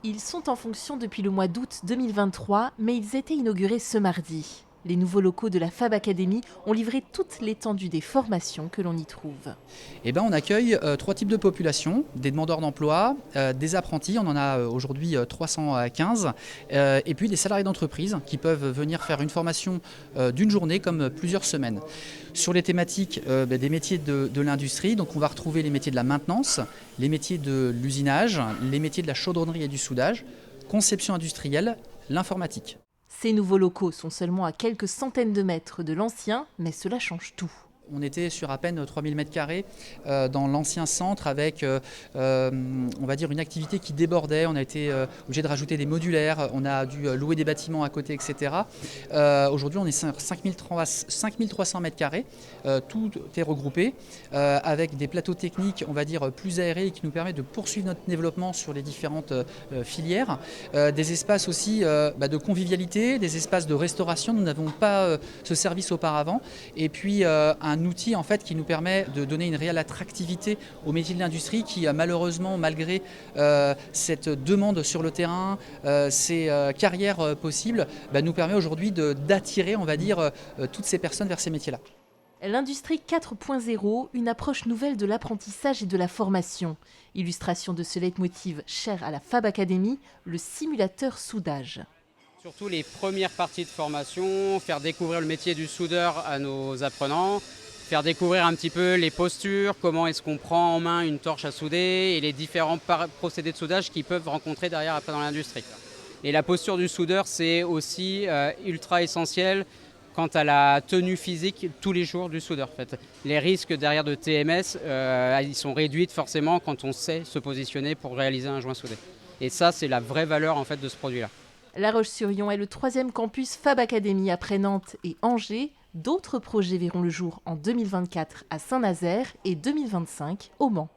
Ils sont en fonction depuis le mois d'août 2023, mais ils étaient inaugurés ce mardi. Les nouveaux locaux de la Fab Academy ont livré toute l'étendue des formations que l'on y trouve. On accueille trois types de populations, des demandeurs d'emploi, des apprentis, on en a aujourd'hui 315, et puis des salariés d'entreprise qui peuvent venir faire une formation d'une journée comme plusieurs semaines. Sur les thématiques des métiers de l'industrie, donc on va retrouver les métiers de la maintenance, les métiers de l'usinage, les métiers de la chaudronnerie et du soudage, conception industrielle, l'informatique. Ces nouveaux locaux sont seulement à quelques centaines de mètres de l'ancien, mais cela change tout. On était sur à peine 3000 m² dans l'ancien centre avec, on va dire, une activité qui débordait. On a été obligé de rajouter des modulaires, on a dû louer des bâtiments à côté, etc. Aujourd'hui, on est sur 5300 m². Tout est regroupé avec des plateaux techniques, on va dire, plus aérés qui nous permettent de poursuivre notre développement sur les différentes filières. Des espaces aussi de convivialité, des espaces de restauration. Nous n'avons pas ce service auparavant. Et puis un outil en fait qui nous permet de donner une réelle attractivité au métier de l'industrie qui malheureusement, malgré cette demande sur le terrain, ces carrières possibles, nous permet aujourd'hui d'attirer, on va dire, toutes ces personnes vers ces métiers-là. L'industrie 4.0, une approche nouvelle de l'apprentissage et de la formation. Illustration de ce leitmotiv cher à la Fab Academy, le simulateur soudage. Surtout les premières parties de formation, faire découvrir le métier du soudeur à nos apprenants, faire découvrir un petit peu les postures, comment est-ce qu'on prend en main une torche à souder et les différents procédés de soudage qu'ils peuvent rencontrer derrière après dans l'industrie. Et la posture du soudeur, c'est aussi ultra essentiel quant à la tenue physique tous les jours du soudeur. En fait. Les risques derrière de TMS, ils sont réduits forcément quand on sait se positionner pour réaliser un joint soudé. Et ça, c'est la vraie valeur en fait de ce produit-là. La Roche-sur-Yon est le 3e campus Fab Academy après Nantes et Angers. D'autres projets verront le jour en 2024 à Saint-Nazaire et 2025 au Mans.